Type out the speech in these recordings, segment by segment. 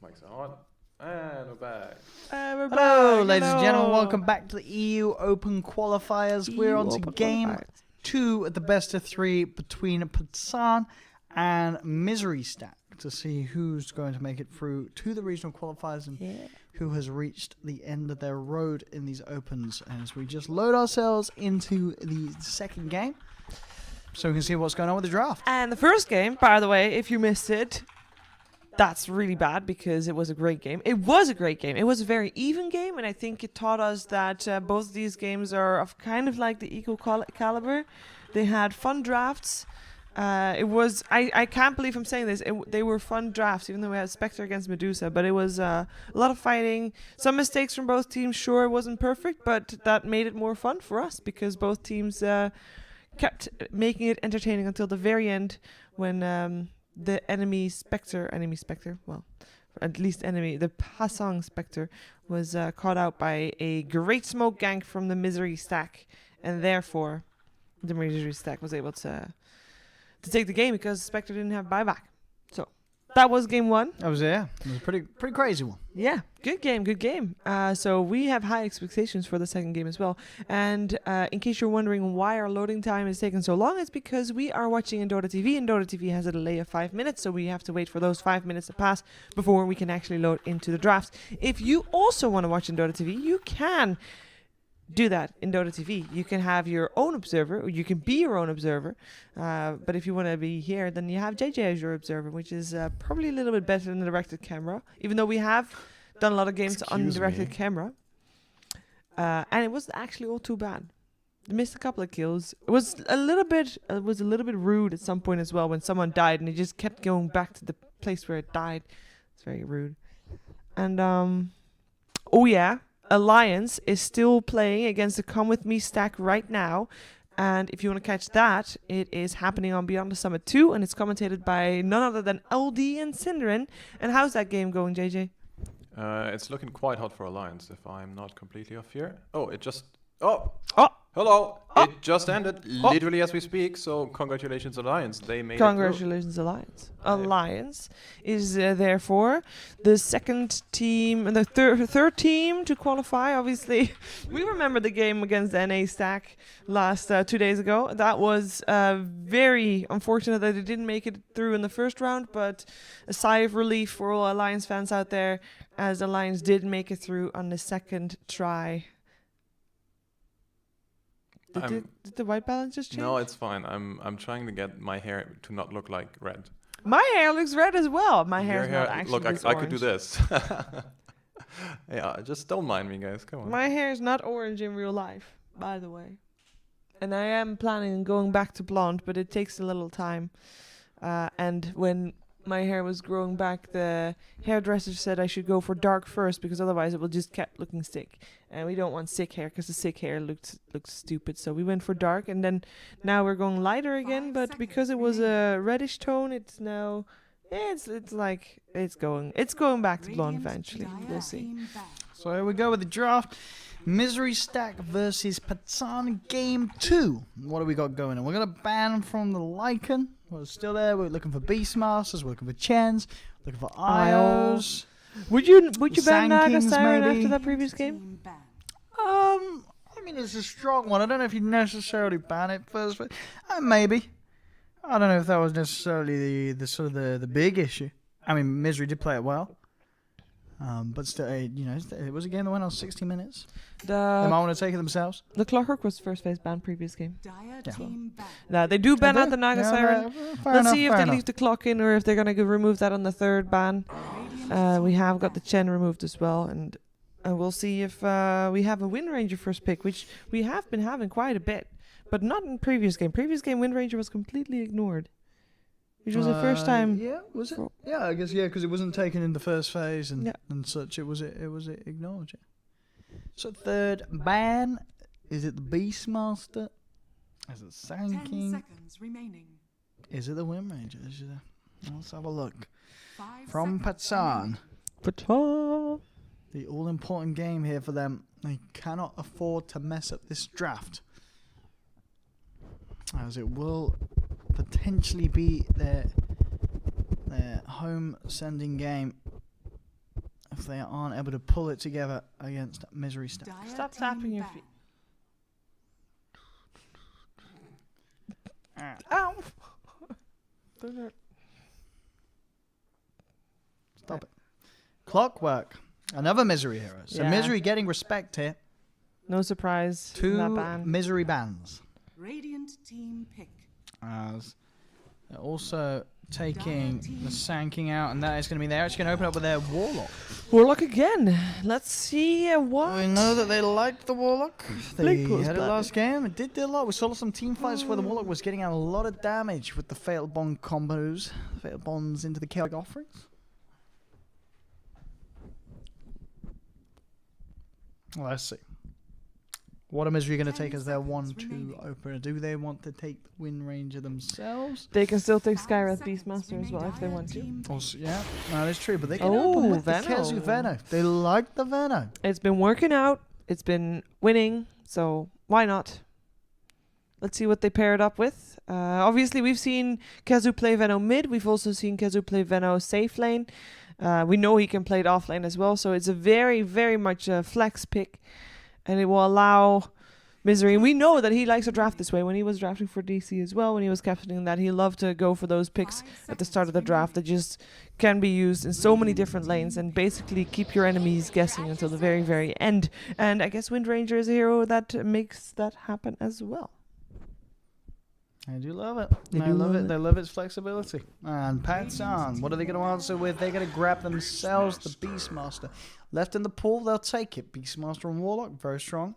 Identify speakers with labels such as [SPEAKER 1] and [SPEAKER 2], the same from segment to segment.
[SPEAKER 1] Mic's on. And we're back.
[SPEAKER 2] We're
[SPEAKER 3] Hello,
[SPEAKER 2] back.
[SPEAKER 3] ladies and
[SPEAKER 2] Hello.
[SPEAKER 3] gentlemen. Welcome back to the EU Open Qualifiers. We're on to
[SPEAKER 2] Open
[SPEAKER 3] game
[SPEAKER 2] Qualifiers.
[SPEAKER 3] 2 at the best of 3 between pacan and Misery Stack to see who's going to make it through to the regional qualifiers and who has reached the end of their road in these opens. As we just load ourselves into the second game so we can see what's going on with the draft.
[SPEAKER 2] And the first game, by the way, if you missed it, that's really bad because it was a great game. It was a great game. It was a very even game, and I think it taught us that both of these games are of kind of like the equal caliber. They had fun drafts. It was I can't believe I'm saying this. They were fun drafts, even though we had Spectre against Medusa. But it was a lot of fighting. Some mistakes from both teams. Sure, it wasn't perfect, but that made it more fun for us because both teams kept making it entertaining until the very end when the enemy Spectre, well, at least the pacan Spectre was caught out by a great smoke gank from the Misery Stack, and therefore the Misery Stack was able to take the game because Spectre didn't have buyback. So that was game 1.
[SPEAKER 3] That was it was a pretty crazy one.
[SPEAKER 2] Yeah, good game. So we have high expectations for the second game as well. And in case you're wondering why our loading time is taking so long, it's because we are watching in Dota TV, and Dota TV has a delay of 5 minutes, so we have to wait for those 5 minutes to pass before we can actually load into the drafts. If you also want to watch in Dota TV, you can do that in Dota TV. You can have your own observer, or you can be your own observer. But if you want to be here, then you have JJ as your observer, which is probably a little bit better than the directed camera, even though we have done a lot of games on directed camera. And it wasn't actually all too bad. I missed a couple of kills. It was a little bit rude at some point as well when someone died and it just kept going back to the place where it died. It's very rude. And oh yeah, Alliance is still playing against the Come With Me stack right now. And if you want to catch that, it is happening on Beyond the Summit 2, and it's commentated by none other than LD and Cinderin. And how's that game going, JJ?
[SPEAKER 1] It's looking quite hot for Alliance, if I'm not completely off here. Oh, it just... Hello! It just ended, literally as we speak, so congratulations, Alliance. They made
[SPEAKER 2] Congratulations, Alliance. Alliance is therefore the second team, and the third team to qualify, obviously. We remember the game against the NA stack last 2 days ago. That was very unfortunate that it didn't make it through in the first round, but a sigh of relief for all Alliance fans out there, as Alliance did make it through on the second try. Did the white balance just change?
[SPEAKER 1] No, it's fine. I'm trying to get my hair to not look like red.
[SPEAKER 2] My hair looks red as well. My hair is not actually
[SPEAKER 1] look, I could do this. Yeah, just don't mind me, guys. Come on.
[SPEAKER 2] My hair is not orange in real life, by the way. And I am planning on going back to blonde, but it takes a little time. And when my hair was growing back, the hairdresser said I should go for dark first because otherwise it will just keep looking sick. And we don't want sick hair because the sick hair looked stupid. So we went for dark, and then now we're going lighter again. But because it was a reddish tone, it's now it's going back to blonde eventually. We'll see.
[SPEAKER 3] So here we go with the draft. Misery Stack versus pacan game 2. What do we got going on? We're going to ban from the Lycan. We're still there. We're looking for Beastmasters. We're looking for Chens. Looking for Isles.
[SPEAKER 2] Would you ban Naga
[SPEAKER 3] Kings,
[SPEAKER 2] Siren
[SPEAKER 3] maybe?
[SPEAKER 2] after that previous game?
[SPEAKER 3] I mean, it's a strong one. I don't know if you necessarily ban it first. But, maybe. I don't know if that was necessarily the sort of the big issue. I mean, Misery did play it well. But still, it was a game that went on 60 minutes. They might want to take it themselves.
[SPEAKER 2] The Clockwork was first phase ban previous game.
[SPEAKER 3] Yeah.
[SPEAKER 2] No, they do ban out the Naga Siren. Let's see if they leave the clock in or if they're going to remove that on the third ban. We have got the Chen removed as well, and we'll see if we have a Wind Ranger first pick, which we have been having quite a bit, but not in previous game. Previous game, Wind Ranger was completely ignored. Which was the first time.
[SPEAKER 3] Yeah, was it? Yeah, I guess because it wasn't taken in the first phase and such. It was ignored. Yeah. So third ban, is it the Beastmaster? Is it Sand
[SPEAKER 4] 10
[SPEAKER 3] King?
[SPEAKER 4] seconds remaining.
[SPEAKER 3] Is it the Wind Ranger? Let's have a look. From pacan. The all important game here for them. They cannot afford to mess up this draft, as it will potentially be their home sending game if they aren't able to pull it together against Misery Stack.
[SPEAKER 2] Stop tapping your feet. Ow!
[SPEAKER 3] Stop it. Clockwork. Another Misery hero. So
[SPEAKER 2] Yeah.
[SPEAKER 3] Misery getting respect here.
[SPEAKER 2] No surprise. in that
[SPEAKER 3] 2
[SPEAKER 2] ban.
[SPEAKER 3] Misery bans.
[SPEAKER 4] Radiant team pick.
[SPEAKER 3] As they're also taking the Sanking out, and that is going to be there. It's going to open up with their Warlock.
[SPEAKER 2] Warlock again. Let's see what.
[SPEAKER 3] We know that they liked the Warlock. They
[SPEAKER 2] BlinkPool's
[SPEAKER 3] had it
[SPEAKER 2] back.
[SPEAKER 3] last game. It did do a lot. We saw some team fights where the Warlock was getting out a lot of damage with the Fatal Bond combos. Fatal Bonds into the Chaotic Offerings. Let's see. What are Misery going to
[SPEAKER 4] 10
[SPEAKER 3] take as their
[SPEAKER 4] seconds
[SPEAKER 3] 1-2
[SPEAKER 4] remaining.
[SPEAKER 3] opener? Do they want to take the win ranger themselves?
[SPEAKER 2] They can still take
[SPEAKER 4] 5
[SPEAKER 2] Skywrath
[SPEAKER 4] seconds
[SPEAKER 2] Beastmaster as well if they
[SPEAKER 4] remaining.
[SPEAKER 2] want to.
[SPEAKER 4] Team pick.
[SPEAKER 3] Also, yeah, that is true. But they can
[SPEAKER 2] Oh,
[SPEAKER 3] open with the
[SPEAKER 2] Veno.
[SPEAKER 3] Kezu Veno. They like the Veno.
[SPEAKER 2] It's been working out. It's been winning. So why not? Let's see what they pair it up with. Obviously, we've seen Kezu play Veno mid. We've also seen Kezu play Veno safe lane. We know he can play it off lane as well. So it's a very, very much a flex pick. And it will allow Misery. And we know that he likes to draft this way. When he was drafting for DC as well, when he was captaining that, he loved to go for those picks
[SPEAKER 4] 5
[SPEAKER 2] at the start of the
[SPEAKER 4] seconds
[SPEAKER 2] draft that just can be used in so many different lanes and basically keep your enemies guessing until the very, very end. And I guess Wind Ranger is a hero that makes that happen as well.
[SPEAKER 3] I do love it.
[SPEAKER 2] They
[SPEAKER 3] I
[SPEAKER 2] do
[SPEAKER 3] love
[SPEAKER 2] love
[SPEAKER 3] it.
[SPEAKER 2] it.
[SPEAKER 3] They love its flexibility. And Patsan, what are they going to answer with? They're going to grab themselves the Beastmaster. Left in the pool, they'll take it. Beastmaster and Warlock, very strong.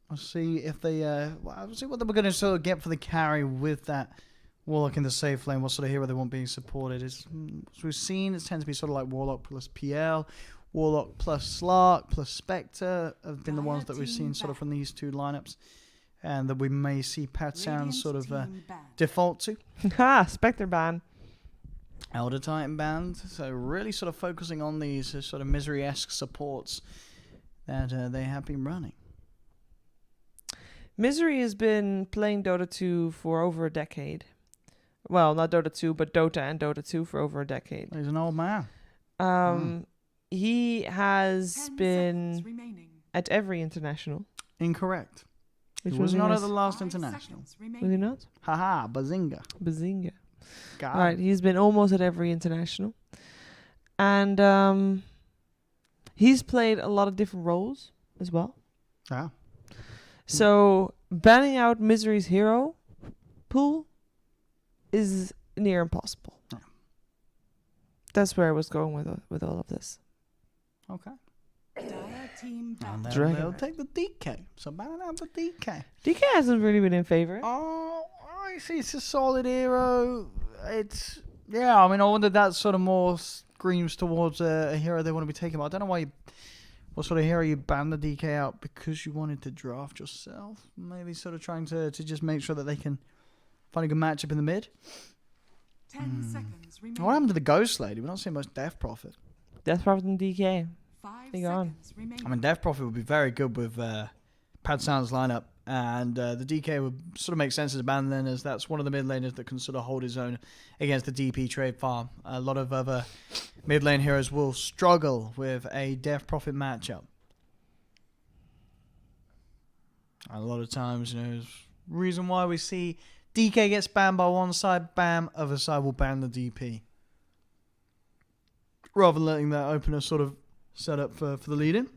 [SPEAKER 3] We'll see if they, we'll see what we're going to sort of get for the carry with that Warlock in the safe lane. What sort of hero they want being supported. As we've seen, it tends to be sort of like Warlock plus PL, Warlock plus Slark plus Spectre have been the ones that we've seen sort of from these 2 lineups. And that we may see Patsan
[SPEAKER 4] Radiant
[SPEAKER 3] sort of
[SPEAKER 4] team ban.
[SPEAKER 3] default to.
[SPEAKER 2] Ha! Spectre ban.
[SPEAKER 3] Elder Titan band, so really sort of focusing on these sort of Misery-esque supports that they have been running.
[SPEAKER 2] Misery has been playing Dota 2 for over a decade. Well, not Dota 2, but Dota and Dota 2 for over a decade.
[SPEAKER 3] He's an old man.
[SPEAKER 2] He has
[SPEAKER 4] 10
[SPEAKER 2] been
[SPEAKER 4] seconds remaining.
[SPEAKER 2] at every international.
[SPEAKER 3] Incorrect. He
[SPEAKER 2] Which
[SPEAKER 3] was
[SPEAKER 2] one
[SPEAKER 3] not
[SPEAKER 2] he
[SPEAKER 3] at the
[SPEAKER 2] has?
[SPEAKER 3] last
[SPEAKER 4] 5
[SPEAKER 3] international.
[SPEAKER 4] seconds
[SPEAKER 2] Was he
[SPEAKER 4] remaining.
[SPEAKER 2] not?
[SPEAKER 3] Haha, bazinga.
[SPEAKER 2] Bazinga.
[SPEAKER 3] God.
[SPEAKER 2] Right, he's been almost at every international. And he's played a lot of different roles as well.
[SPEAKER 3] Yeah.
[SPEAKER 2] So banning out Misery's hero pool is near impossible.
[SPEAKER 3] Yeah.
[SPEAKER 2] That's where I was going with all of this.
[SPEAKER 3] Okay.
[SPEAKER 4] Dire team
[SPEAKER 3] And
[SPEAKER 4] ban.
[SPEAKER 2] Dragon.
[SPEAKER 3] they'll take the DK. So ban out the DK.
[SPEAKER 2] DK hasn't really been in favor.
[SPEAKER 3] Oh, I see. It's a solid hero. It's, yeah, I mean, I wonder that sort of more screams towards a hero they want to be taking. But I don't know why what sort of hero you banned the DK out because you wanted to draft yourself. Maybe sort of trying to just make sure that they can find a good matchup in the mid.
[SPEAKER 4] 10 seconds remaining.
[SPEAKER 3] What happened to the Ghost Lady? We're not seeing much Death Prophet.
[SPEAKER 2] Death Prophet and DK.
[SPEAKER 4] 5
[SPEAKER 2] They gone.
[SPEAKER 4] seconds remaining.
[SPEAKER 3] I mean, Death Prophet would be very good with Padsan's lineup, and the DK would sort of make sense as a ban then, as that's one of the mid laners that can sort of hold his own against the DP trade farm. A lot of other mid lane heroes will struggle with a Death Prophet matchup. A lot of times, you know, there's reason why we see DK gets banned by one side, bam, other side will ban the DP. Rather than letting that opener sort of set up for the lead-in.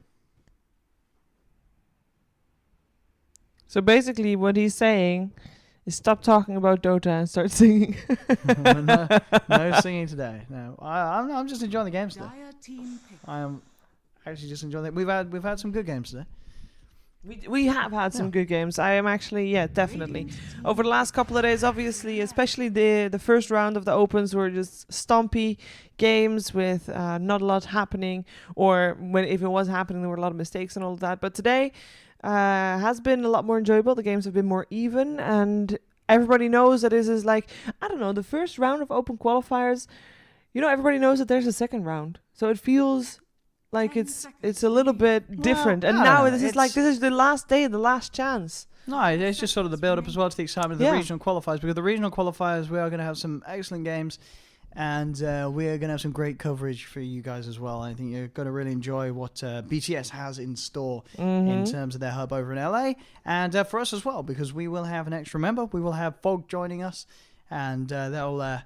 [SPEAKER 2] So basically what he's saying is stop talking about Dota and start singing.
[SPEAKER 3] no singing today. No, I'm just enjoying the games today.
[SPEAKER 4] Dire team pick.
[SPEAKER 3] I am actually just enjoying it. We've had some good games today.
[SPEAKER 2] We have had some good games. I am actually, yeah, definitely. Over the last couple of days, obviously, especially the first round of the Opens were just stompy games with not a lot happening, or if it was happening, there were a lot of mistakes and all of that. But today has been a lot more enjoyable. The games have been more even, and everybody knows that this is like, I don't know, the first round of Open Qualifiers, you know, everybody knows that there's a second round. So it feels like
[SPEAKER 4] 10
[SPEAKER 2] it's
[SPEAKER 4] seconds
[SPEAKER 2] a little bit different. And
[SPEAKER 3] no,
[SPEAKER 2] now
[SPEAKER 3] no,
[SPEAKER 2] this is like, this is the last day, the last chance.
[SPEAKER 3] No, it's just sort of the build-up as well to the excitement of the
[SPEAKER 2] Yeah.
[SPEAKER 3] regional qualifiers, because the regional qualifiers, we are going to have some excellent games And we're going to have some great coverage for you guys as well. I think you're going to really enjoy what BTS has in store in terms of their hub over in LA. And for us as well, because we will have an extra member. We will have Fog joining us. And that'll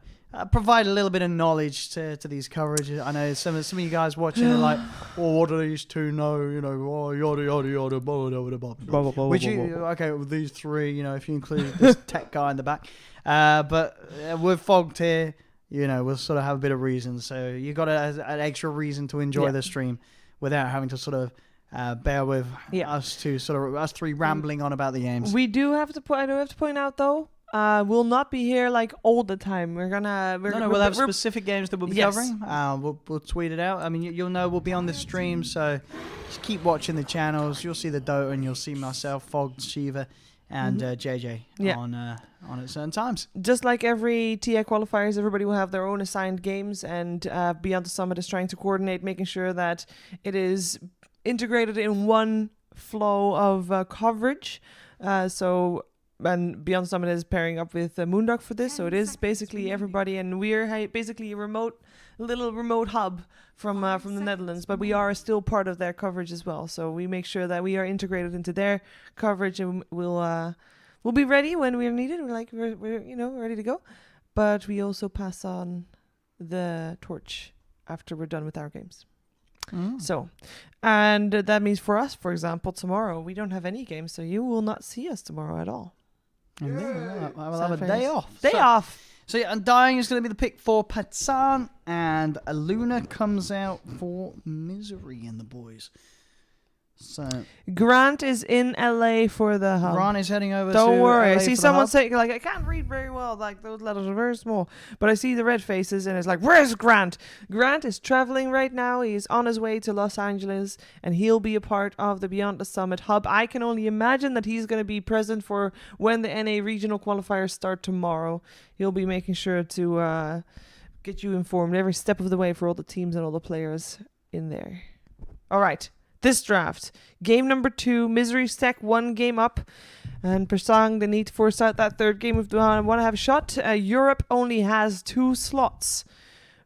[SPEAKER 3] provide a little bit of knowledge to these coverages. I know some of you guys watching are like, oh, what do these two know? You know, oh, yada, yada, yada, blah, blah, blah, blah, blah. Which okay, with these three, you know, if you include this tech guy in the back. But we're fogged here. You know, we'll sort of have a bit of reason. So you got an extra reason to enjoy the stream without having to sort of bear with us three rambling on about the games.
[SPEAKER 2] I do have to point out though, we'll not be here like all the time. We'll have
[SPEAKER 3] specific games that we'll be covering. We'll tweet it out. I mean, you'll know we'll be on the stream, so just keep watching the channels. You'll see the Dota, and you'll see myself, Fog, Sheever, and JJ on at certain times.
[SPEAKER 2] Just like every TI qualifiers, everybody will have their own assigned games, and Beyond the Summit is trying to coordinate, making sure that it is integrated in one flow of coverage. And Beyond the Summit is pairing up with Moondog for this, so it is basically everybody, and we're basically a little remote hub from the Netherlands, but we are still part of their coverage as well. So we make sure that we are integrated into their coverage, and we'll be ready when we're needed. We're ready to go, but we also pass on the torch after we're done with our games. So, and that means for us, for example, tomorrow we don't have any games, so you will not see us tomorrow at all.
[SPEAKER 3] I will have a day off. So yeah, Undying is going to be the pick for Pacan, and Luna comes out for Misery and the boys. So
[SPEAKER 2] Grant is in LA for the hub.
[SPEAKER 3] Grant is heading over.
[SPEAKER 2] Don't
[SPEAKER 3] to
[SPEAKER 2] worry.
[SPEAKER 3] LA
[SPEAKER 2] I see
[SPEAKER 3] for the
[SPEAKER 2] someone
[SPEAKER 3] hub.
[SPEAKER 2] saying like, I can't read very well. Like those letters are very small, but I see the red faces, and it's like, where's Grant? Grant is traveling right now. He's on his way to Los Angeles, and he'll be a part of the Beyond the Summit hub. I can only imagine that he's going to be present for when the NA regional qualifiers start tomorrow. He'll be making sure to get you informed every step of the way for all the teams and all the players in there. All right. This draft, game number 2, Misery Stack 1 game up, and Persang, they need to force out that third game if they want to have a shot. Europe only has 2 slots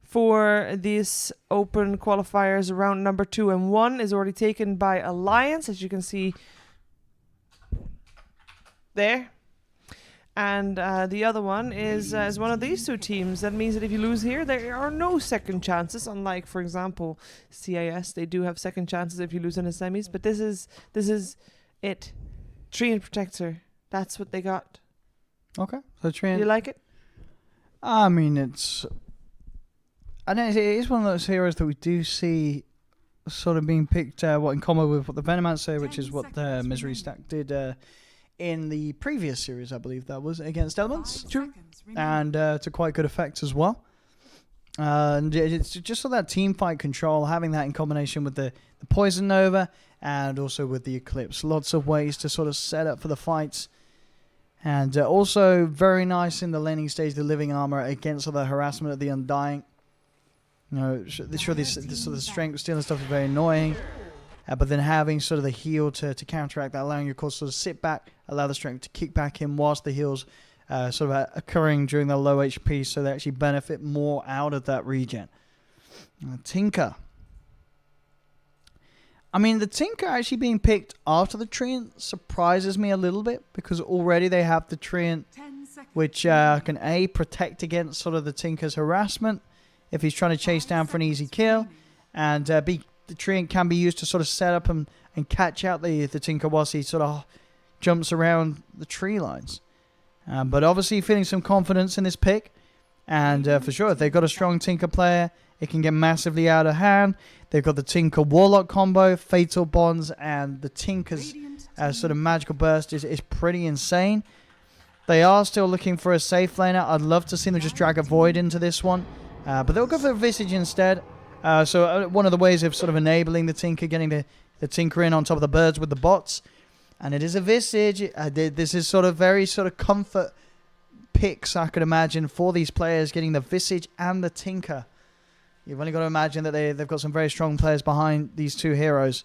[SPEAKER 2] for these open qualifiers, round number 2, and 1 is already taken by Alliance, as you can see there. And the other one is one of these 2 teams. That means that if you lose here, there are no second chances. Unlike, for example, CIS, they do have second chances if you lose in the semis. But this is it. Treant Protector. That's what they got.
[SPEAKER 3] Okay, so Treant.
[SPEAKER 2] You like it?
[SPEAKER 3] I mean, it is one of those heroes that we do see sort of being picked. In common with what the Venomants say, which is what the Misery Stack did. In the previous series, I believe that was against Elements.
[SPEAKER 2] True.
[SPEAKER 3] And to quite good effect as well. And it's just sort of that team fight control, having that in combination with the Poison Nova and also with the Eclipse. Lots of ways to sort of set up for the fights. And also very nice in the laning stage, the Living Armor against all the harassment of the Undying. You know, this sort of strength stealing stuff is very annoying. But then having sort of the heal to counteract that, allowing your core to sort of sit back, allow the strength to kick back in whilst the heals sort of occurring during the low HP, so they actually benefit more out of that regen. Tinker. I mean, the Tinker actually being picked after the Treant surprises me a little bit, because already they have the Treant, which can A, protect against sort of the Tinker's harassment if he's trying to chase down for an easy kill, and B, the Treant can be used to sort of set up and catch out the Tinker whilst he sort of jumps around the tree lines. But obviously feeling some confidence in this pick. And for sure, if they've got a strong Tinker player, it can get massively out of hand. They've got the Tinker Warlock combo, Fatal Bonds, and the Tinker's sort of magical burst is pretty insane. They are still looking for a safe laner. I'd love to see them just drag a Void into this one. But they'll go for a Visage instead. So one of the ways of sort of enabling the Tinker, getting the Tinker in on top of the birds with the bots. And it is a Visage. This is sort of very sort of comfort picks, I could imagine, for these players, getting the Visage and the Tinker. You've only got to imagine that they've got some very strong players behind these 2 heroes.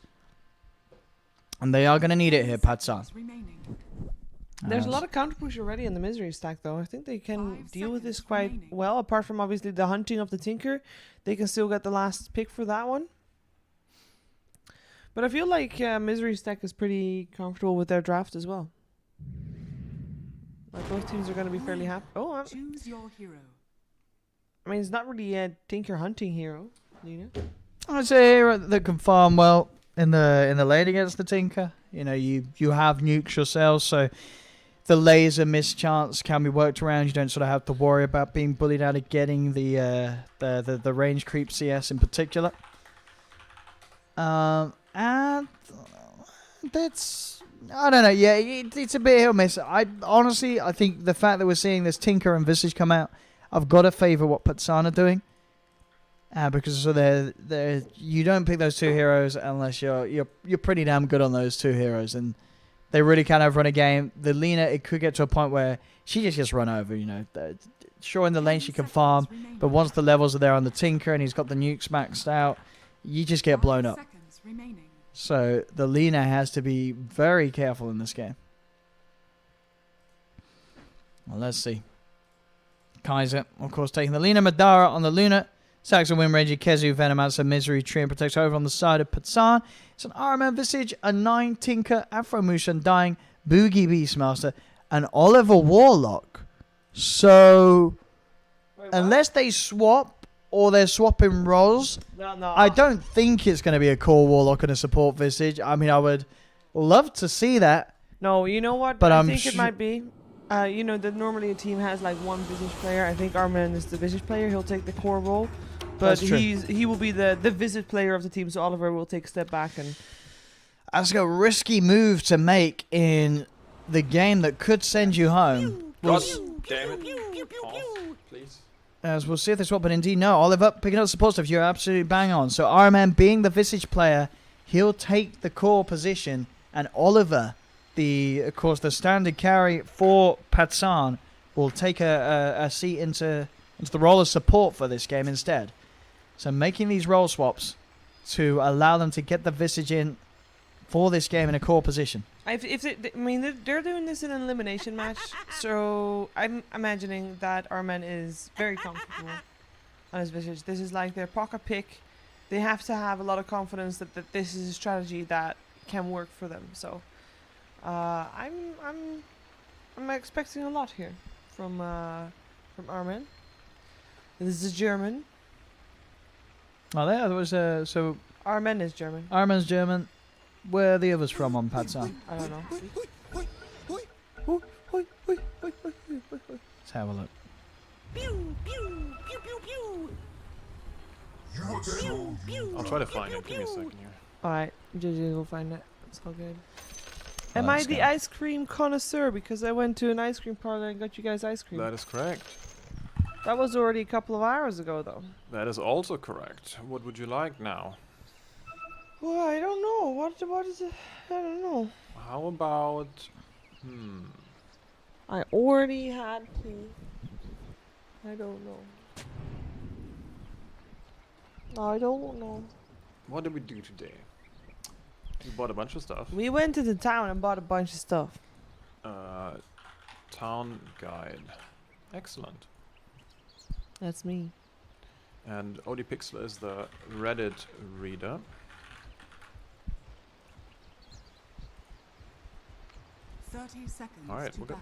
[SPEAKER 3] And they are going to need it here, Patsan.
[SPEAKER 2] There's a lot of counter push already in the misery stack, though. I think they can
[SPEAKER 4] 5
[SPEAKER 2] deal with this
[SPEAKER 4] seconds
[SPEAKER 2] quite
[SPEAKER 4] remaining.
[SPEAKER 2] well. Apart from obviously the hunting of the Tinker, they can still get the last pick for that one. But I feel like misery stack is pretty comfortable with their draft as well. Like both teams are going to be fairly happy. Oh,
[SPEAKER 4] Choose your hero.
[SPEAKER 2] I mean, it's not really a Tinker hunting hero, Lena.
[SPEAKER 3] I'd say a hero that can farm well in the lane against the Tinker. You know, you have nukes yourself, so the laser mischance can be worked around. You don't sort of have to worry about being bullied out of getting the range creep CS in particular. And that's, I don't know. Yeah, it's a bit hit or miss. I honestly think the fact that we're seeing this Tinker and Visage come out, I've got to favour what pacan are doing. Because so they're you don't pick those two heroes unless you're pretty damn good on those two heroes, and they really kind of run a game. The Lena, it could get to a point where she just gets run over. You know, sure in the lane she can farm, but once the levels are there on the Tinker and he's got the nukes maxed out, you just get blown up. So the Lena has to be very careful in this game. Well, let's see. Kaiser, of course, taking the Lena. Madara on the Luna. Saxon, Wind Ranger, Kezu, Venomancer, Misery, Tree, and Protector over on the side of pacan. It's an RMM Visage, a 9 Tinker, Afro Moose Undying, Boogie Beastmaster, and Oliver Warlock. So, unless they swap or they're swapping roles, I don't think it's going to be a core Warlock and a support Visage. I mean, I would love to see that.
[SPEAKER 2] No, you know what?
[SPEAKER 3] But
[SPEAKER 2] I
[SPEAKER 3] I'm
[SPEAKER 2] think it might be. You know that normally a team has like one Visage player. I think Armin is the Visage player. He'll take the core role. But
[SPEAKER 3] That's true.
[SPEAKER 2] he will be the Visage player of the team, so Oliver will take a step back. And
[SPEAKER 3] that's a risky move to make in the game that could send you home.
[SPEAKER 1] God damn it. Pause, please.
[SPEAKER 3] As we'll see if they swap, but indeed no. Oliver picking up support stuff. You're absolutely bang on. So RMM being the Visage player, he'll take the core position, and Oliver, of course, the standard carry for pacan, will take a seat into the role of support for this game instead. So making these role swaps to allow them to get the Visage in for this game in a core position.
[SPEAKER 2] I mean, they're doing this in an elimination match, so I'm imagining that Armin is very comfortable on his Visage. This is like their pocket pick. They have to have a lot of confidence that this is a strategy that can work for them. So I'm expecting a lot here from Armin. This is German.
[SPEAKER 3] Oh, there was so
[SPEAKER 2] Armin is German.
[SPEAKER 3] Armin's German. Where are the others from on pacan?
[SPEAKER 2] I don't know.
[SPEAKER 3] Let's have a look.
[SPEAKER 1] I'll try to find it. Give me a second here.
[SPEAKER 2] Alright, JJ will find it. It's all good.
[SPEAKER 3] Oh,
[SPEAKER 2] Am I
[SPEAKER 3] that's
[SPEAKER 2] the
[SPEAKER 3] good.
[SPEAKER 2] ice cream connoisseur because I went to an ice cream parlor and got you guys ice cream?
[SPEAKER 1] That is correct.
[SPEAKER 2] That was already a couple of hours ago, though.
[SPEAKER 1] That is also correct. What would you like now?
[SPEAKER 2] Well, I don't know. What is it? I don't know.
[SPEAKER 1] How about...
[SPEAKER 2] I already had tea. I don't know. I don't know.
[SPEAKER 1] What did we do today? We bought a bunch of stuff.
[SPEAKER 2] We went to the town and bought a bunch of stuff.
[SPEAKER 1] Town guide. Excellent.
[SPEAKER 2] That's me.
[SPEAKER 1] And ODPixel is the Reddit reader. Alright, we're good.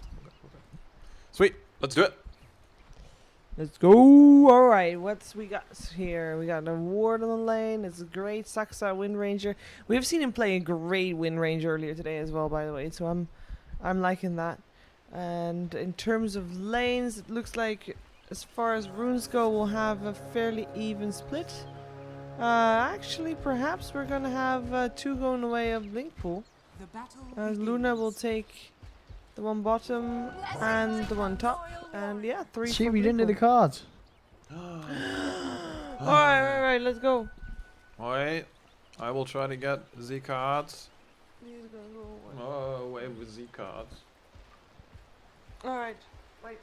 [SPEAKER 1] Sweet, let's do it.
[SPEAKER 2] Let's go. Alright, what's we got here? We got an ward on the lane. It's a great Saksa Wind Ranger. We've seen him play a great Wind Ranger earlier today as well, by the way. So I'm liking that. And in terms of lanes, it looks like as far as runes go, we'll have a fairly even split. Actually, perhaps we're gonna have 2 going the way of BlinkPool. Luna will take the one bottom and the one top, and yeah, 3.
[SPEAKER 3] Shit,
[SPEAKER 2] for
[SPEAKER 3] we didn't do the
[SPEAKER 2] BlinkPool.
[SPEAKER 3] cards.
[SPEAKER 2] Alright, let's go.
[SPEAKER 1] Alright, I will try to get Z cards.
[SPEAKER 2] He's gonna go away.
[SPEAKER 1] Oh, away with Z cards.
[SPEAKER 2] Alright, wait.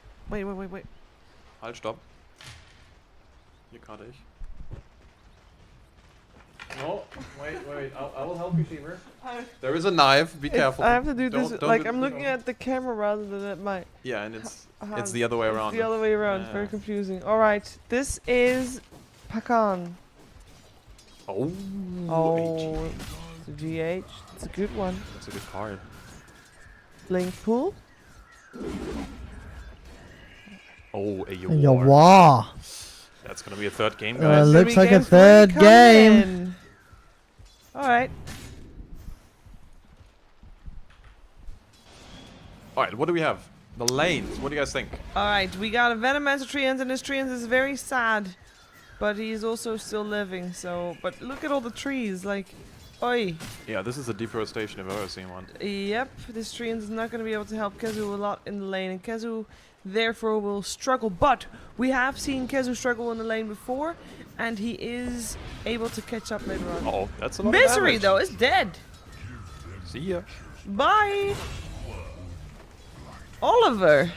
[SPEAKER 1] Halt, stopp. Hier gerade ich. No, wait. Wait. I will help you, Sheever. There is a knife. Be careful.
[SPEAKER 2] I have to do this.
[SPEAKER 1] Don't
[SPEAKER 2] Like
[SPEAKER 1] do-
[SPEAKER 2] I'm looking at the camera rather than at my.
[SPEAKER 1] Yeah, and it's
[SPEAKER 2] hand.
[SPEAKER 1] the other way
[SPEAKER 2] It's
[SPEAKER 1] around.
[SPEAKER 2] the other way around. It's very
[SPEAKER 1] Yeah.
[SPEAKER 2] confusing. All right, this is pacan.
[SPEAKER 1] Oh.
[SPEAKER 2] Oh, it's a GH. It's a good one.
[SPEAKER 1] That's a good card.
[SPEAKER 2] BlinkPool.
[SPEAKER 1] Oh, a
[SPEAKER 3] Yeah,
[SPEAKER 1] war.
[SPEAKER 3] wow.
[SPEAKER 1] That's gonna be a third game,
[SPEAKER 3] Uh,
[SPEAKER 1] guys.
[SPEAKER 3] looks like a
[SPEAKER 2] Game three
[SPEAKER 3] third
[SPEAKER 2] coming
[SPEAKER 3] game.
[SPEAKER 2] in. All right.
[SPEAKER 1] All right, what do we have? The lanes. What do you guys think?
[SPEAKER 2] All right, we got a Venomancer Treant, and this Treant is very sad, but he's also still living. So, but look at all the trees, like, oi.
[SPEAKER 1] Yeah, this is a deforestation if I've ever seen one.
[SPEAKER 2] Yep, this Treant is not going to be able to help Kezu a lot in the lane, and Kezu therefore will struggle. But we have seen Kezu struggle in the lane before, and he is able to catch up later on.
[SPEAKER 1] Oh, that's a lot
[SPEAKER 2] Misery
[SPEAKER 1] of damage.
[SPEAKER 2] though is dead.
[SPEAKER 1] See ya.
[SPEAKER 2] Bye. Oliver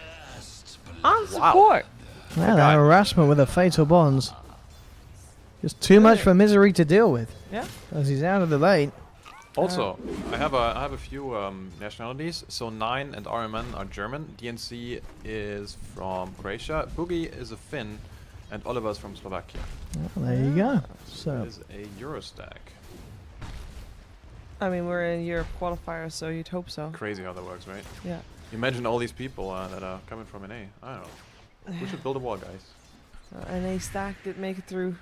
[SPEAKER 2] on support.
[SPEAKER 3] Yeah, that harassment with the fatal bonds. Just too much for Misery to deal with.
[SPEAKER 2] Yeah.
[SPEAKER 3] As he's out of the lane.
[SPEAKER 1] Also, I have a few nationalities. So 9 and RMN are German. DNC is from Croatia. Boogie is a Finn, and Oliver is from Slovakia.
[SPEAKER 3] Well, there you go.
[SPEAKER 1] It
[SPEAKER 3] So
[SPEAKER 1] is a Eurostack.
[SPEAKER 2] I mean, we're in Europe qualifiers, so you'd hope so.
[SPEAKER 1] Crazy how that works, right?
[SPEAKER 2] Yeah.
[SPEAKER 1] Imagine all these people that are coming from NA. I don't know. We should build a wall, guys.
[SPEAKER 2] And a stack did make it through.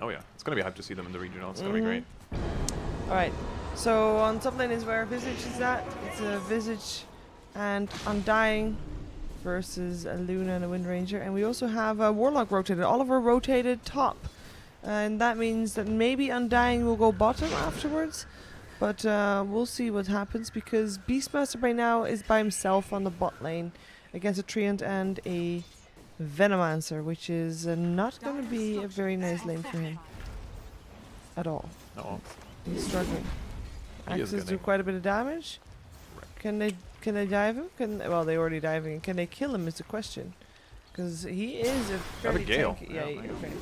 [SPEAKER 1] Oh yeah, it's gonna be hype to see them in the regional. It's gonna be great.
[SPEAKER 2] All right. So on top lane is where Visage is at. It's a Visage and Undying versus a Luna and a Wind Ranger. And we also have a Warlock rotated. Oliver rotated top. And that means that maybe Undying will go bottom afterwards. But we'll see what happens because Beastmaster right now is by himself on the bot lane against a Treant and a Venomancer, which is not going to be a very nice lane for him at all.
[SPEAKER 1] Oh,
[SPEAKER 2] He's struggling.
[SPEAKER 1] He is
[SPEAKER 2] Axes do
[SPEAKER 1] getting
[SPEAKER 2] quite a bit of damage. Can they dive him? Well, they're already diving. Can they kill him is the question. Because he is a fairly
[SPEAKER 1] Gale.
[SPEAKER 2] tanky.
[SPEAKER 1] Yeah,
[SPEAKER 2] Yeah,
[SPEAKER 1] I know.
[SPEAKER 2] okay.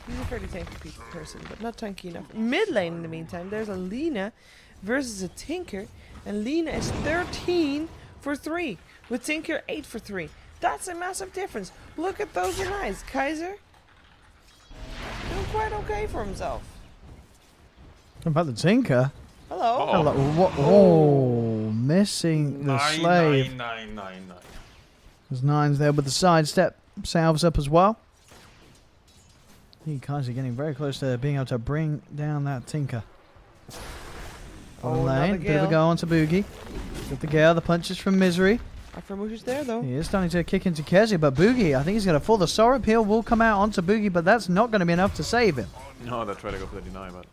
[SPEAKER 2] He's a fairly tanky person, but not tanky enough. Mid lane, in the meantime, there's a Lina versus a Tinker, and Lina is 13 for 3, with Tinker 8 for 3. That's a massive difference. Look at those eyes, Kaiser. Doing quite okay for himself.
[SPEAKER 3] what about the Tinker?
[SPEAKER 2] Hello.
[SPEAKER 1] Uh-oh.
[SPEAKER 3] Hello, what? Oh, missing the slave.
[SPEAKER 1] Nine.
[SPEAKER 3] There's Nines there with the sidestep. Salves up as well. You guys are getting very close to being able to bring down that Tinker.
[SPEAKER 2] Oh,
[SPEAKER 3] lane,
[SPEAKER 2] another
[SPEAKER 3] bit of a
[SPEAKER 2] Gale.
[SPEAKER 3] go onto Boogie. With the Gale, the punches from Misery.
[SPEAKER 2] Aframush is there though.
[SPEAKER 3] He is starting to kick into Kezi, but Boogie, I think he's going to fall. The Sorrow Peel will come out onto Boogie, but that's not going to be enough to save him.
[SPEAKER 1] No, they try to go for the deny, but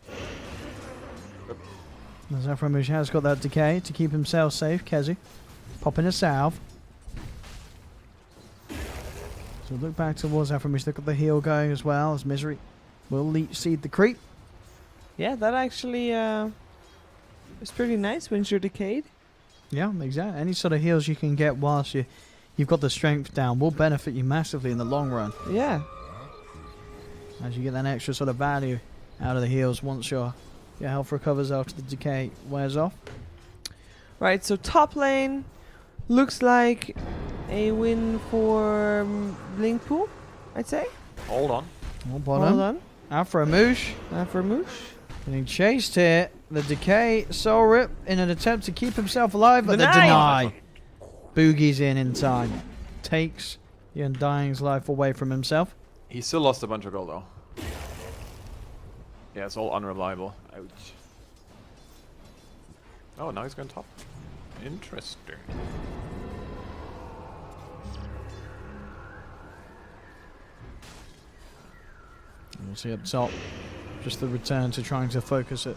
[SPEAKER 3] Zaframush has got that decay to keep himself safe. Kezi popping a salve. So look back towards Zaframush. Look at the heal going as well as Misery will leech seed the creep.
[SPEAKER 2] Yeah, that actually is pretty nice when you're decayed.
[SPEAKER 3] Yeah, exactly. Any sort of heals you can get whilst you've got the strength down will benefit you massively in the long run.
[SPEAKER 2] Yeah.
[SPEAKER 3] As you get that extra sort of value out of the heals once your health recovers after the decay wears off.
[SPEAKER 2] Right, so top lane looks like a win for BlinkPool, I'd say.
[SPEAKER 1] hold on.
[SPEAKER 3] Well,
[SPEAKER 2] Well
[SPEAKER 3] bottom.
[SPEAKER 2] done.
[SPEAKER 3] Aframoosh
[SPEAKER 2] Aframush.
[SPEAKER 3] getting chased here. The decay soul rip in an attempt to keep himself alive, but the
[SPEAKER 2] Deny.
[SPEAKER 3] deny. Boogie's in time. Takes the Undying's life away from himself.
[SPEAKER 1] He still lost a bunch of gold though. Yeah, it's all unreliable. Ouch. Oh, now he's going top. Interesting.
[SPEAKER 3] And we'll see up top. Just the return to trying to focus at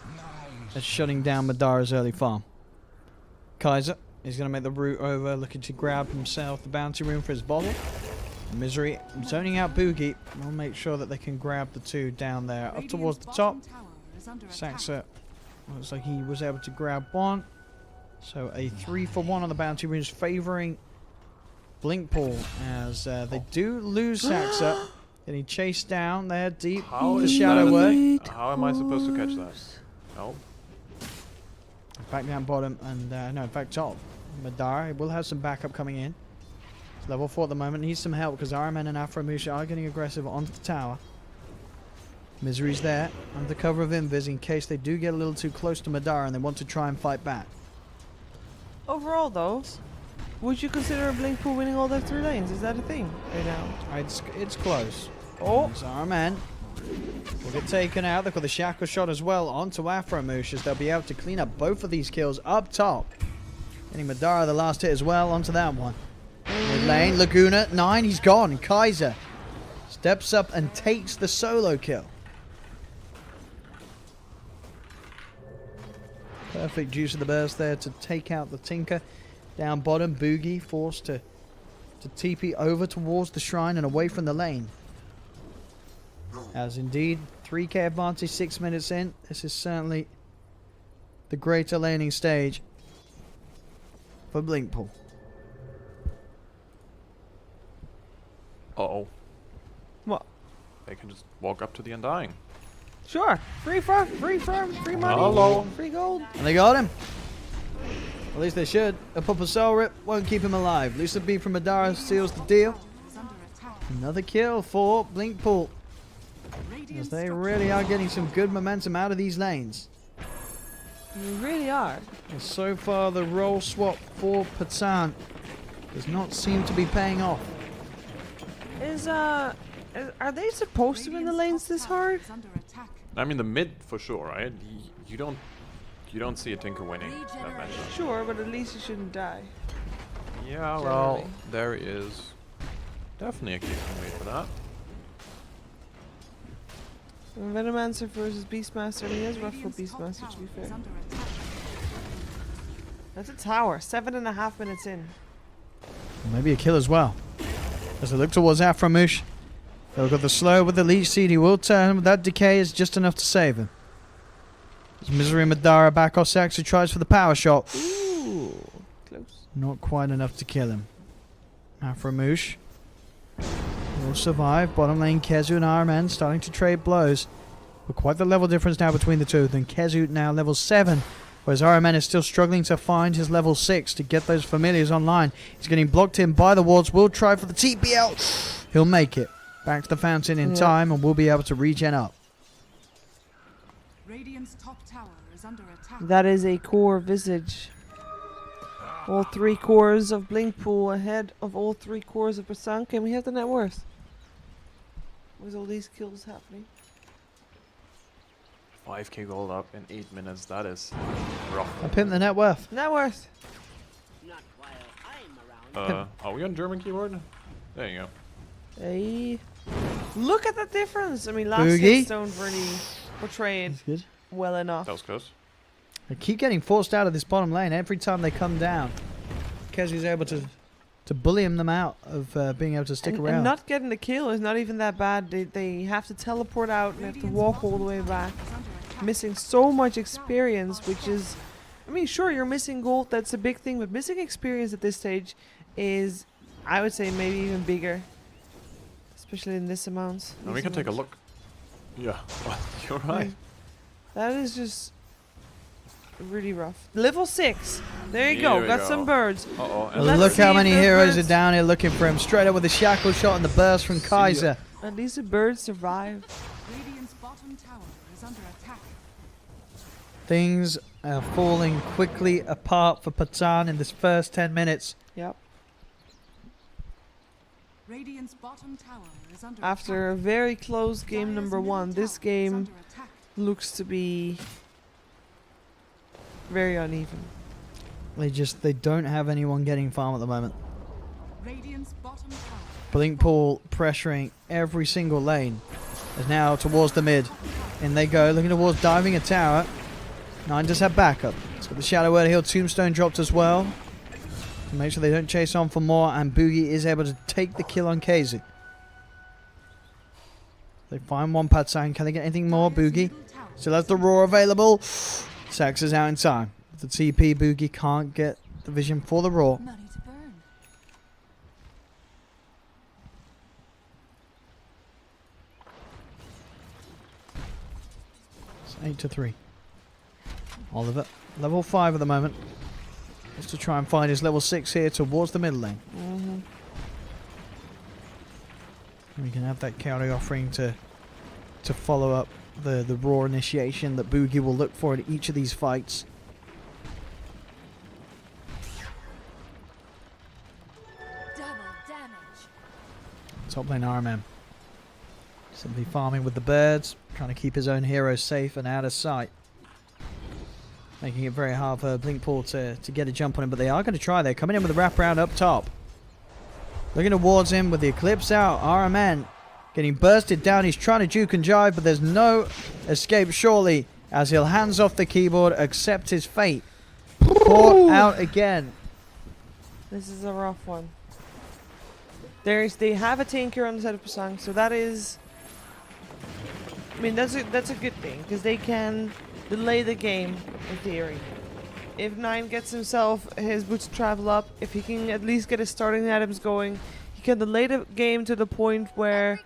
[SPEAKER 3] shutting down Madara's early farm. Kaiser is going to make the route over, looking to grab himself the bounty rune for his bottle. Misery zoning out Boogie. We'll make sure that they can grab the two down there. Up towards the top. Saxa looks like he was able to grab one. So a 3-for-1 on the bounty runes favouring BlinkPool as they do lose Saxa. Getting chased down there deep.
[SPEAKER 1] How
[SPEAKER 3] the
[SPEAKER 1] is
[SPEAKER 3] shadow
[SPEAKER 1] that a
[SPEAKER 3] work.
[SPEAKER 1] thing? How am I supposed to catch that? No.
[SPEAKER 3] Back down bottom and no, in fact top. Madara will have some backup coming in. It's level 4 at the moment. Needs some help because Iron Man and Afromusha are getting aggressive onto the tower. Misery's there under cover of Invis in case they do get a little too close to Madara and they want to try and fight back.
[SPEAKER 2] Overall, though, would you consider BlinkPool winning all their 3 lanes? Is that a thing right now?
[SPEAKER 3] It's close.
[SPEAKER 2] Oh,
[SPEAKER 3] So Iron Man will get taken out. They've got the shackle shot as well onto Afromush as they'll be able to clean up both of these kills up top. Getting Madara the last hit as well onto that one. Mid lane, Laguna, 9, he's gone. Kaiser steps up and takes the solo kill. Perfect juice of the burst there to take out the Tinker. Down bottom, Boogie forced to TP over towards the shrine and away from the lane. As indeed, 3k advantage 6 minutes in. This is certainly the greater laning stage for BlinkPool.
[SPEAKER 1] Uh-oh.
[SPEAKER 2] what?
[SPEAKER 1] They can just walk up to the Undying.
[SPEAKER 2] Sure. Free money,
[SPEAKER 1] Hello.
[SPEAKER 2] free gold.
[SPEAKER 3] And they got him. At least they should. A Purple Soul Rip won't keep him alive. Lucid B from Madara seals the deal.
[SPEAKER 4] Is under attack.
[SPEAKER 3] Another kill for BlinkPool.
[SPEAKER 4] Radiant's
[SPEAKER 3] As they
[SPEAKER 4] top
[SPEAKER 3] really are getting some good momentum out of these lanes.
[SPEAKER 2] You really are.
[SPEAKER 3] And so far the role swap for Patan does not seem to be paying off.
[SPEAKER 2] Are they supposed to win the lanes this hard?
[SPEAKER 4] is under attack.
[SPEAKER 1] I mean, the mid for sure, right? You don't see a Tinker winning that matchup.
[SPEAKER 2] Sure, but at least you shouldn't die.
[SPEAKER 1] Yeah, well, there is definitely a case to be made for that.
[SPEAKER 2] Venomancer versus Beastmaster. I mean, it's rough for
[SPEAKER 4] Radiant's top
[SPEAKER 2] Beastmaster, to be
[SPEAKER 4] tower is
[SPEAKER 2] fair.
[SPEAKER 4] under attack.
[SPEAKER 2] That's a tower. 7.5 minutes in.
[SPEAKER 3] Maybe a kill as well. As they look towards Afromush. They've got the slow with the leech seed. He will turn, but that decay is just enough to save him. There's Misery Madara back off Sax who tries for the power shot.
[SPEAKER 2] Ooh, close.
[SPEAKER 3] Not quite enough to kill him. Afromush will survive. Bottom lane, Kezu and Iron Man starting to trade blows. But quite the level difference now between the two of them. Kezu now level 7. Whereas Iron Man is still struggling to find his level 6 to get those familiars online. He's getting blocked in by the wards. Will try for the TPL. He'll make it. Back to the fountain in time and will be able to regen up.
[SPEAKER 4] Radiant's top tower is under attack.
[SPEAKER 2] That is a core visage. All 3 cores of BlinkPool ahead of all 3 cores of Patan. Can we have the net worth? Where's all these kills happening?
[SPEAKER 1] 5k gold up in 8 minutes. That is rough.
[SPEAKER 3] I pimped the net worth.
[SPEAKER 2] Net worth.
[SPEAKER 5] Not while I'm around.
[SPEAKER 1] Are we on German keyboard? There you go.
[SPEAKER 2] Hey. Look at the difference. I mean, last
[SPEAKER 3] Boogie.
[SPEAKER 2] hits don't really portray it
[SPEAKER 3] That's good.
[SPEAKER 2] well enough.
[SPEAKER 1] That was close.
[SPEAKER 3] They keep getting forced out of this bottom lane every time they come down. Kezu's able to bully them out of being able to stick around.
[SPEAKER 2] And not getting the kill is not even that bad. They have to teleport out and have to walk all the way back. Missing so much experience, which is... I mean, sure, you're missing gold. That's a big thing. But missing experience at this stage is, I would say, maybe even bigger. Especially in this amount.
[SPEAKER 1] Now we can take a look. Yeah, well, you're right.
[SPEAKER 2] That is just really rough. Level 6. There you
[SPEAKER 1] Here
[SPEAKER 2] go.
[SPEAKER 1] we
[SPEAKER 2] Got
[SPEAKER 1] go.
[SPEAKER 2] some birds.
[SPEAKER 1] Uh-oh.
[SPEAKER 3] Well,
[SPEAKER 2] Let's
[SPEAKER 3] look how
[SPEAKER 2] see
[SPEAKER 3] many
[SPEAKER 2] if the
[SPEAKER 3] heroes
[SPEAKER 2] birds-
[SPEAKER 3] are down here looking for him. Straight up with the shackle shot and the burst from Kaiser.
[SPEAKER 2] At least the birds survive.
[SPEAKER 4] Radiant's bottom tower is under attack.
[SPEAKER 3] Things are falling quickly apart for Patan in this first 10 minutes.
[SPEAKER 2] Yep.
[SPEAKER 4] Radiant's bottom tower is under
[SPEAKER 2] After a
[SPEAKER 4] attack.
[SPEAKER 2] very close game
[SPEAKER 4] Dire's
[SPEAKER 2] number
[SPEAKER 4] middle
[SPEAKER 2] 1, this
[SPEAKER 4] tower is
[SPEAKER 2] game
[SPEAKER 4] under attack.
[SPEAKER 2] looks to be very uneven.
[SPEAKER 3] They don't have anyone getting farm at the moment.
[SPEAKER 4] Radiant's bottom tower.
[SPEAKER 3] BlinkPool pressuring every single lane. Is now towards the mid. In they go, looking towards diving a tower. 9 does have backup. It's got the Shadow Word Heal Tombstone dropped as well. To make sure they don't chase on for more, and Boogie is able to take the kill on KZ. They find one Patan. Can they get anything more?
[SPEAKER 4] Dire's
[SPEAKER 3] Boogie
[SPEAKER 4] middle tower
[SPEAKER 3] still has the roar available. Sax is out in time. With the TP, Boogie can't get the vision for the roar.
[SPEAKER 4] money to burn.
[SPEAKER 3] It's 8-3. Oliver, level 5 at the moment. Just to try and find his level 6 here towards the middle lane.
[SPEAKER 2] Mm-hmm.
[SPEAKER 3] We can have that carry offering to follow up the raw initiation that Boogie will look for in each of these fights.
[SPEAKER 4] Double damage.
[SPEAKER 3] Top lane RMM. Simply farming with the birds, trying to keep his own heroes safe and out of sight. Making it very hard for BlinkPool to get a jump on him, but they are going to try. They're coming in with a wraparound up top. Looking towards him with the Eclipse out. RMN getting bursted down. He's trying to juke and jive, but there's no escape surely as he'll hands off the keyboard, accept his fate. Caught out again.
[SPEAKER 2] This is a rough one. They have a Tinker on the side of Pasang, so that is... I mean, that's a good thing, because they can delay the game, in theory. If 9 gets himself his boots to travel up, if he can at least get his starting items going, he can delay the game to the point where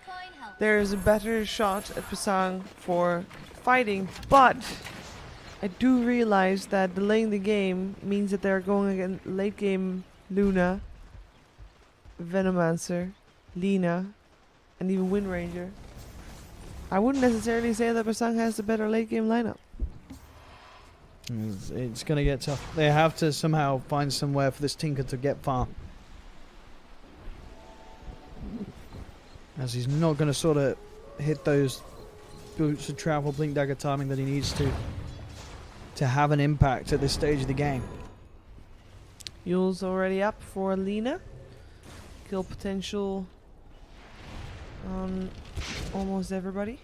[SPEAKER 2] there's a better shot at Pasang for fighting. But I do realize that delaying the game means that they're going against late game Luna, Venomancer, Lina, and even Wind Ranger. I wouldn't necessarily say that Pasang has the better late game lineup.
[SPEAKER 3] It's going to get tough. They have to somehow find somewhere for this Tinker to get far. As he's not going to sort of hit those boots of travel, blink dagger timing that he needs to have an impact at this stage of the game.
[SPEAKER 2] Yule's already up for Lina. Kill potential on almost everybody.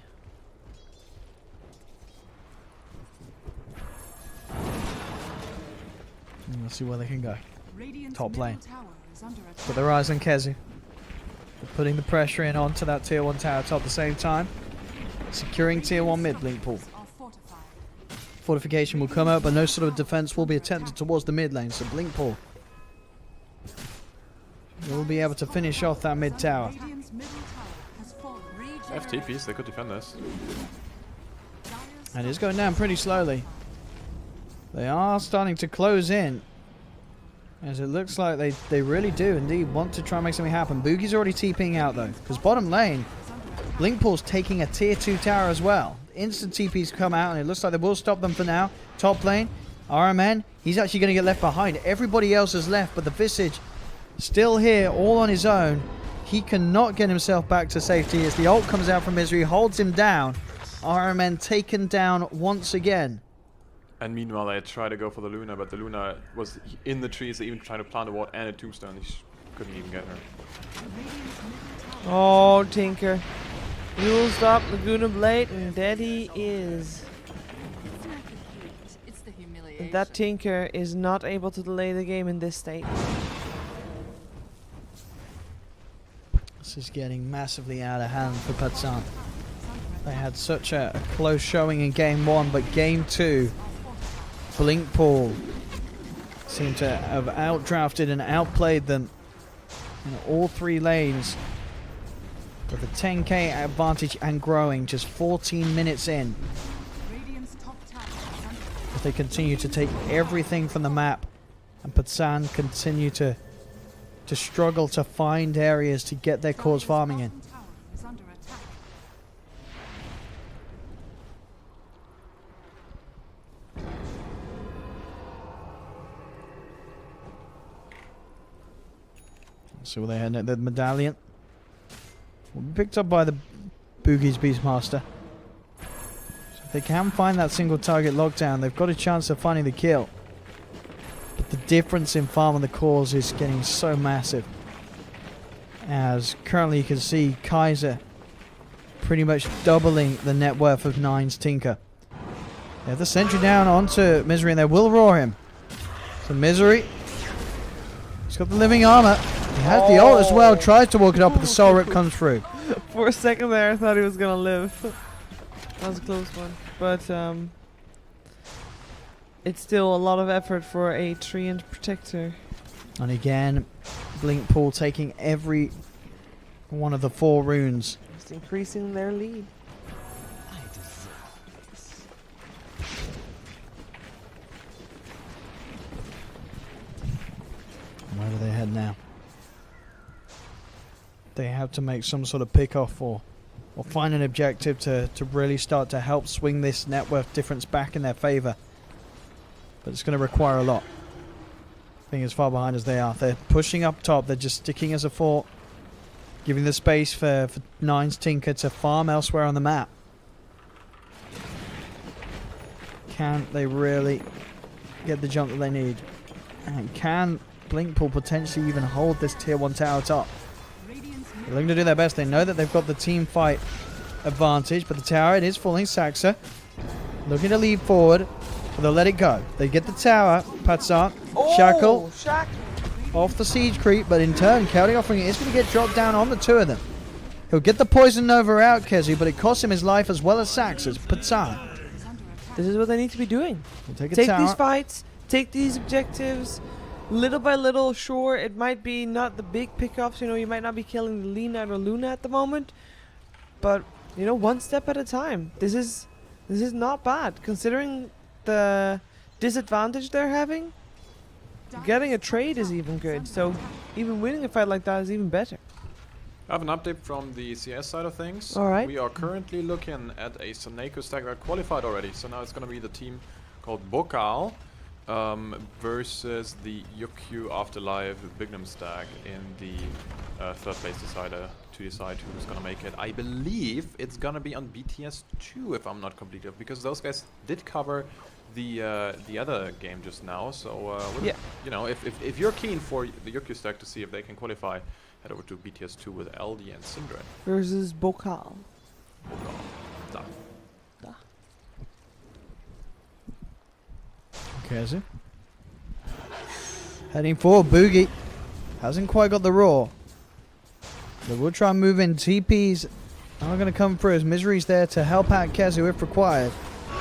[SPEAKER 3] Let's see where they can go.
[SPEAKER 4] Radiant's
[SPEAKER 3] Top
[SPEAKER 4] middle
[SPEAKER 3] lane.
[SPEAKER 4] tower is under attack.
[SPEAKER 3] Put their eyes on Kezu. They're putting the pressure in onto that tier 1 tower top at the same time. Securing tier 1 mid, BlinkPool.
[SPEAKER 4] Are fortified.
[SPEAKER 3] Fortification will come out, but no sort of defense will be attempted towards the mid lane, so BlinkPool will be able to finish off that mid tower.
[SPEAKER 4] Radiant's middle tower has fallen.
[SPEAKER 1] FTPs, they could defend this.
[SPEAKER 3] And it's going down pretty slowly. They are starting to close in, as it looks like they really do indeed want to try and make something happen. Boogie's already TPing out though, because bottom lane, BlinkPool's taking a tier 2 tower as well. Instant TPs come out, and it looks like they will stop them for now. Top lane, RMN, he's actually going to get left behind. Everybody else has left, but the Visage still here, all on his own. He cannot get himself back to safety as the ult comes out from Misery, holds him down. RMN taken down once again.
[SPEAKER 1] And meanwhile, I tried to go for the Luna, but the Luna was in the trees, even trying to plant a ward and a tombstone. He couldn't even get her.
[SPEAKER 2] Oh, Tinker. Yule's up, Laguna Blade, and dead he is.
[SPEAKER 4] It's the
[SPEAKER 2] And
[SPEAKER 4] humiliation.
[SPEAKER 2] that Tinker is not able to delay the game in this state.
[SPEAKER 3] This is getting massively out of hand for Patsan. They had such a close showing in game 1, but game 2, BlinkPool seemed to have outdrafted and outplayed them in all 3 lanes with a 10k advantage and growing just 14 minutes in.
[SPEAKER 4] Radiant's top tower is under
[SPEAKER 3] As they continue to take everything from the map, and Patsan continue to struggle to find areas to get their cores farming in.
[SPEAKER 4] Tower is under attack.
[SPEAKER 3] So they had the medallion. Will be picked up by the Boogie's Beastmaster. So if they can find that single target lockdown, they've got a chance of finding the kill. But the difference in farm and the cores is getting so massive. As currently you can see Kaiser pretty much doubling the net worth of 9's Tinker. They have the sentry down onto Misery and they will roar him. So Misery, he's got the living armor. He has the ult as well, tries to walk it up, but the soul rip comes through.
[SPEAKER 2] For a second there, I thought he was gonna live. That was a close one. But, it's still a lot of effort for a Treant Protector.
[SPEAKER 3] And again, BlinkPool taking every one of the 4 runes.
[SPEAKER 2] Just increasing their lead.
[SPEAKER 3] They have to make some sort of pick-off or find an objective to really start to help swing this net worth difference back in their favor. But it's going to require a lot. Being as far behind as they are. They're pushing up top. They're just sticking as a fort. Giving the space for Nine's Tinker to farm elsewhere on the map. Can they really get the jump that they need? And can BlinkPool potentially even hold this tier 1 tower top? They're looking to do their best. They know that they've got the team fight advantage, but the tower, it is falling. Saxa looking to lead forward, but they'll let it go. They get the tower. Pacan, Shackle off the siege creep, but in turn, Counting Offering is going to get dropped down on the two of them. He'll get the Poison Nova out, Kezu, but it costs him his life as well as Saxa's. Pacan.
[SPEAKER 2] This is what they need to be doing.
[SPEAKER 3] We'll take
[SPEAKER 2] These fights, take these objectives, little by little. Sure, it might be not the big pickups. You know, you might not be killing the Lina or Luna at the moment, but you know, one step at a time. This is not bad considering the disadvantage they're having. Getting a trade is even good. So even winning a fight like that is even better.
[SPEAKER 1] I have an update from the CS side of things.
[SPEAKER 2] Alright.
[SPEAKER 1] We are currently looking at a Soneko stack that qualified already. So now it's going to be the team called Bokal versus the Yukyu Afterlife Bignum stack in the third place decider to decide who's going to make it. I believe it's going to be on BTS 2 if I'm not completely off, because those guys did cover the other game just now. So
[SPEAKER 2] yeah,
[SPEAKER 1] you know, if you're keen for the Yukyu stack to see if they can qualify, head over to BTS 2 with LD and Syndra.
[SPEAKER 2] versus Bokal.
[SPEAKER 1] Da.
[SPEAKER 3] Kezu. Heading forward, Boogie. Hasn't quite got the roar. They will try and move in. TPs are going to come through as Misery's there to help out Kezu if required.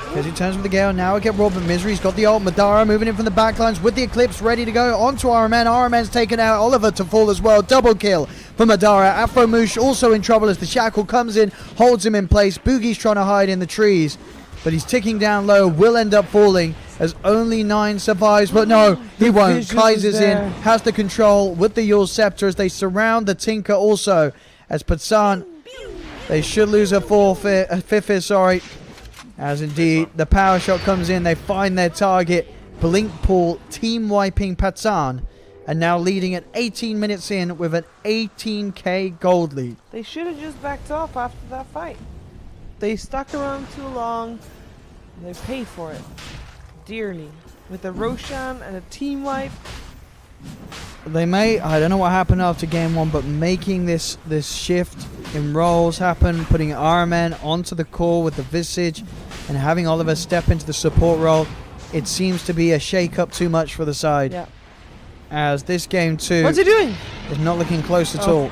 [SPEAKER 3] Kezu turns with the Gale. Now it get robbed, but Misery's got the ult. Madara moving in from the backlines with the Eclipse ready to go onto RMN. RMN's taken out. Oliver to fall as well. Double kill for Madara. Afro Moosh also in trouble as the Shackle comes in, holds him in place. Boogie's trying to hide in the trees, but he's ticking down low. Will end up falling as only 9 survives, but no, he won't. Kaiser's in, has the control with the Yule Scepter as they surround the Tinker also. As Pacan, they should lose a fifth, sorry. As indeed, the power shot comes in, they find their target. BlinkPool team wiping Pacan, and now leading at 18 minutes in with an 18k gold lead.
[SPEAKER 2] They should have just backed off after that fight. They stuck around too long. They paid for it dearly with the Roshan and a team wipe.
[SPEAKER 3] They may, I don't know what happened after game 1, but making this shift in roles happen, putting RMN onto the core with the Visage and having Oliver step into the support role, it seems to be a shake-up too much for the side.
[SPEAKER 2] Yeah.
[SPEAKER 3] As this game 2
[SPEAKER 2] What's he doing?
[SPEAKER 3] is not looking close at all.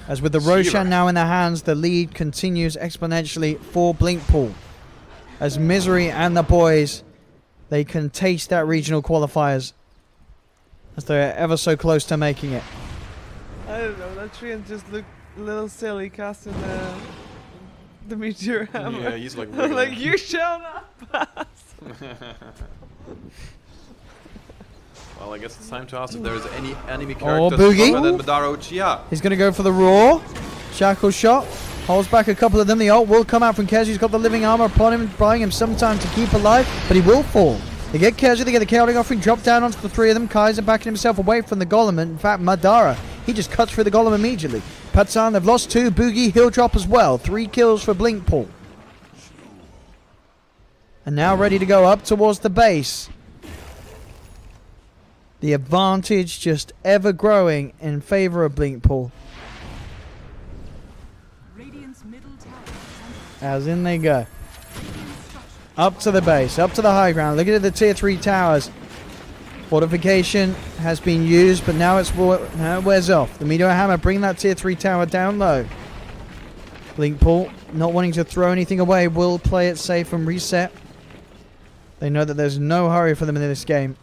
[SPEAKER 3] As with the Roshan now in their hands, the lead continues exponentially for BlinkPool. As Misery and the boys, they can taste that regional qualifiers as they're ever so close to making it.
[SPEAKER 2] I don't know, that Treant just looked a little silly casting the meteor hammer.
[SPEAKER 1] Yeah, he's like
[SPEAKER 2] I'm like, you shall not pass.
[SPEAKER 1] Well, I guess it's time to ask if there is any enemy character
[SPEAKER 3] Boogie.
[SPEAKER 1] stronger than Madara Uchiha.
[SPEAKER 3] He's going to go for the roar. Shackle shot. Holds back a couple of them. The ult will come out from Kezu. He's got the living armor upon him, buying him some time to keep alive, but he will fall. They get Kezu, they get the Chaotic Offering, drop down onto the 3 of them. Kaiser backing himself away from the Golem. In fact, Madara, he just cuts through the Golem immediately. Pacan, they've lost 2. Boogie, he'll drop as well. 3 kills for BlinkPool. And now ready to go up towards the base. The advantage just ever growing in favor of BlinkPool.
[SPEAKER 4] Radiant's middle tower is
[SPEAKER 3] As in they go. Up to the base, up to the high ground. Look at the tier 3 towers. Fortification has been used, but now now it wears off. The Meteor Hammer bring that tier 3 tower down low. BlinkPool, not wanting to throw anything away, will play it safe and reset. They know that there's no hurry for them in this game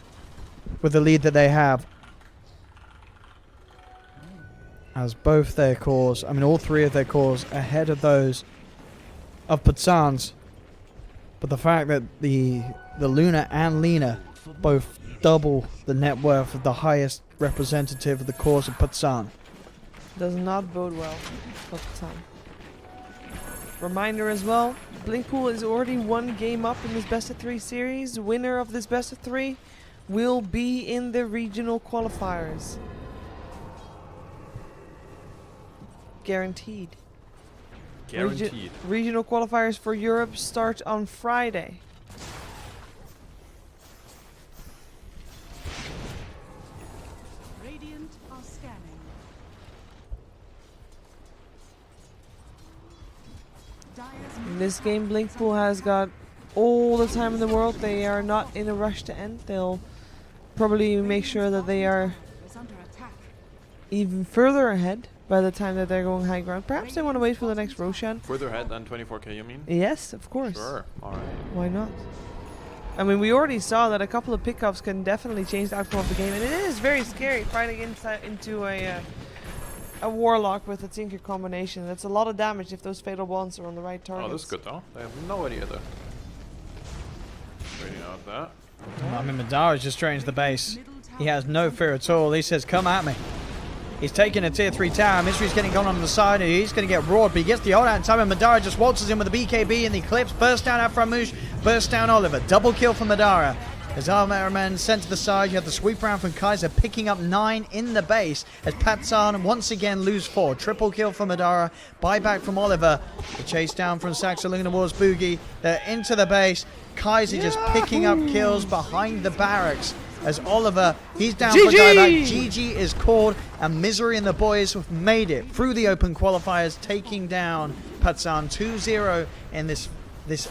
[SPEAKER 3] with the lead that they have. As both their cores, I mean all 3 of their cores, ahead of those of Pacan's. But the fact that the Luna and Lina both double the net worth of the highest representative of the cores of Pacan.
[SPEAKER 2] Does not bode well for Pacan. Reminder as well, BlinkPool is already 1 game up in this best of 3 series. Winner of this best of 3 will be in the regional qualifiers. Guaranteed.
[SPEAKER 1] Guaranteed.
[SPEAKER 2] Regional qualifiers for Europe start on Friday.
[SPEAKER 4] Radiant are scanning. Dire's
[SPEAKER 2] In this game, BlinkPool has got all the time in the world. They are not in a rush to end. They'll probably make sure that they are
[SPEAKER 4] is under attack.
[SPEAKER 2] even further ahead by the time that they're going high ground. Perhaps they want to wait for the next Roshan.
[SPEAKER 1] Further ahead than 24k, you mean?
[SPEAKER 2] Yes, of course.
[SPEAKER 1] Sure. Alright.
[SPEAKER 2] Why not? I mean, we already saw that a couple of pickups can definitely change the outcome of the game, and it is very scary fighting into a warlock with a tinker combination. That's a lot of damage if those fatal bonds are on the right target.
[SPEAKER 1] Oh, this is good though. They have no idea though. Waiting out that.
[SPEAKER 3] I mean, Madara's just straight into the base.
[SPEAKER 4] Middle tower
[SPEAKER 3] He has no fear at all. He says, come at me. He's taking a tier 3 tower. Misery's getting gone on the side. He's going to get roared, but he gets the ult out in time, and Madara just waltzes in with the BKB and the Eclipse. Burst down Aframouche, burst down Oliver. Double kill for Madara. As Armaraman sent to the side, you have the sweep round from Kaiser, picking up 9 in the base. As Pacan once again lose 4. Triple kill for Madara. Buyback from Oliver. The chase down from Saxaluna towards Boogie. They're into the base. Kaiser just picking up kills behind the barracks. As Oliver, he's down for dieback. GG is called, and Misery and the boys have made it through the open qualifiers, taking down Pacan 2-0 in this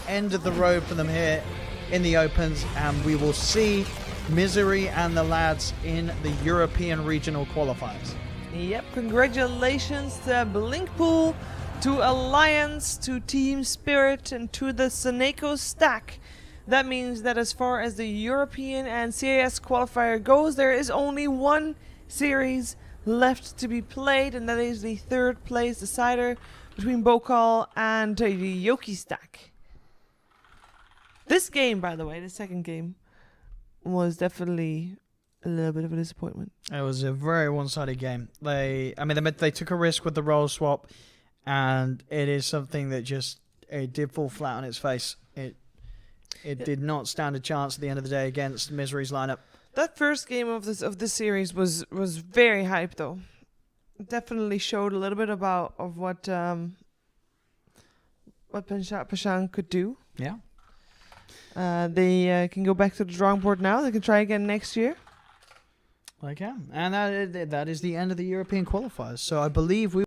[SPEAKER 3] end of the road for them here in the opens, and we will see Misery and the lads in the European regional qualifiers.
[SPEAKER 2] Yep, congratulations to BlinkPool, to Alliance, to Team Spirit, and to the Seneco stack. That means that as far as the European and CIS qualifier goes, there is only 1 series left to be played, and that is the 3rd place decider between Bokal and the Yoki stack. This game, by the way, the 2nd game, was definitely a little bit of a disappointment.
[SPEAKER 3] It was a very one-sided game. They took a risk with the role swap, and it is something that just it did fall flat on its face. It did not stand a chance at the end of the day against Misery's lineup.
[SPEAKER 2] That first game of this series was very hyped though. It definitely showed a little bit of what Pacan could do.
[SPEAKER 3] Yeah.
[SPEAKER 2] They can go back to the drawing board now. They can try again next year.
[SPEAKER 3] They can. And that is the end of the European qualifiers. So I believe we